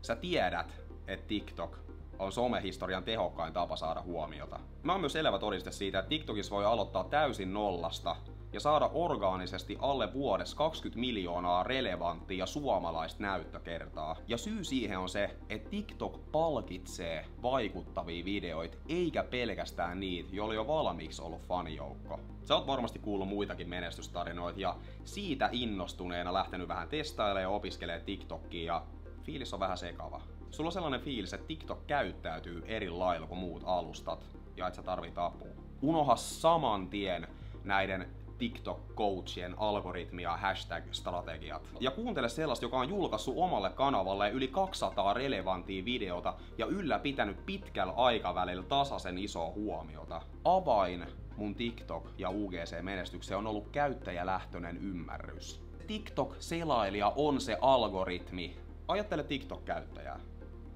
Sä tiedät, että TikTok on somehistorian tehokkain tapa saada huomiota. Mä oon myös elävä todiste siitä, että TikTokissa voi aloittaa täysin nollasta ja saada orgaanisesti alle vuodessa 20 miljoonaa relevanttia suomalaista näyttökertaa. Ja syy siihen on se, että TikTok palkitsee vaikuttavia videoita, eikä pelkästään niitä, joilla on jo valmiiksi ollut fanijoukko. Sä oot varmasti kuullut muitakin menestystarinoita ja siitä innostuneena lähtenyt vähän testailemaan ja opiskelemaan TikTokia ja fiilis on vähän sekava. Sulla on sellainen fiilis, että TikTok käyttäytyy eri lailla kuin muut alustat ja et sä tarvit apua. Unoha saman tien näiden TikTok-coachien algoritmia hashtag-strategiat. Ja kuuntele sellaista, joka on julkaissut omalle kanavalle yli 200 relevanttia videota ja ylläpitänyt pitkällä aikavälillä tasaisen isoa huomiota. Avain mun TikTok- ja UGC-menestykseen on ollut käyttäjälähtöinen ymmärrys. TikTok-selailija on se algoritmi. Ajattele TikTok-käyttäjää.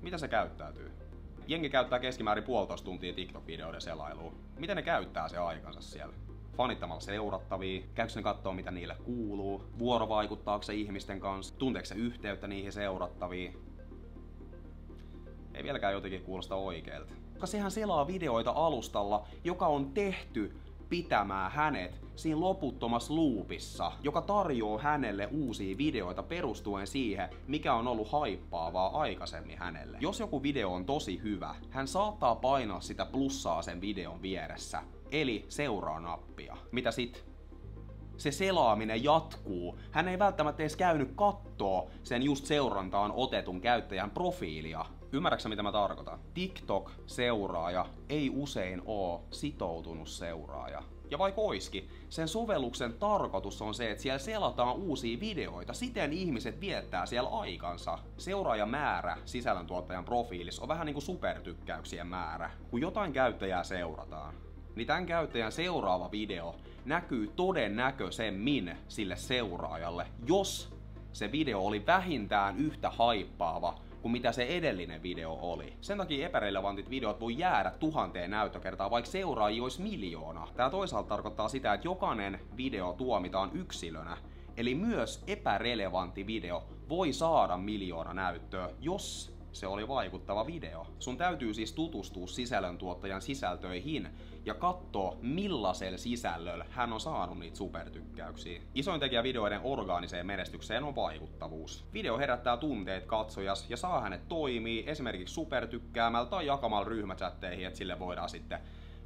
Miten se käyttäytyy? Jengi käyttää keskimäärin 1,5 tuntia TikTok-videoiden selailuun. Miten ne käyttää se aikansa siellä? Fanittamalla seurattavia, käykö ne kattoo mitä niille kuuluu, vuorovaikuttaako se ihmisten kanssa, tunteeko se yhteyttä niihin seurattaviin. Ei vieläkään jotenkin kuulosta oikealta. Koska sehän selaa videoita alustalla, joka on tehty pitämään hänet siinä loputtomassa loopissa, joka tarjoaa hänelle uusia videoita perustuen siihen, mikä on ollut haippaavaa aikaisemmin hänelle. Jos joku video on tosi hyvä, hän saattaa painaa sitä plussaa sen videon vieressä, eli seuraa nappia. Mitä sit? Se selaaminen jatkuu. Hän ei välttämättä edes käynyt kattoo sen just seurantaan otetun käyttäjän profiilia. Ymmärrätkö mitä mä tarkoitan? TikTok-seuraaja ei usein oo sitoutunut seuraaja. Ja vaikka oiskin, sen sovelluksen tarkoitus on se, että siellä selataan uusia videoita, siten ihmiset viettää siellä aikansa. Seuraajamäärä sisällöntuottajan profiilissa on vähän niinku supertykkäyksien määrä. Kun jotain käyttäjää seurataan, niin tämän käyttäjän seuraava video näkyy todennäköisemmin sille seuraajalle, jos se video oli vähintään yhtä haippaava kuin mitä se edellinen video oli. Sen takia epärelevantit videot voi jäädä 1000 näyttökertaa, vaikka seuraajia olisi 1 miljoona. Tää toisaalta tarkoittaa sitä, että jokainen video tuomitaan yksilönä, eli myös epärelevantti video voi saada 1 miljoona näyttöä, jos se oli vaikuttava video. Sun täytyy siis tutustua sisällöntuottajan sisältöihin ja katsoa millaisella sisällöllä hän on saanut niitä supertykkäyksiä. Isoin tekijä videoiden orgaaniseen menestykseen on vaikuttavuus. Video herättää tunteet katsojas ja saa hänet toimii esimerkiksi supertykkäämällä tai jakamalla ryhmächatteihin, että sille voidaan sitten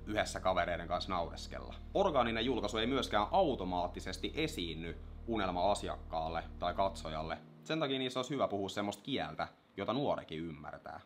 yhdessä kavereiden kanssa naureskella. Orgaaninen julkaisu ei myöskään automaattisesti esiinny unelma-asiakkaalle tai katsojalle. Sen takia niissä olisi hyvä puhua semmoista kieltä, jota nuorikin ymmärtää.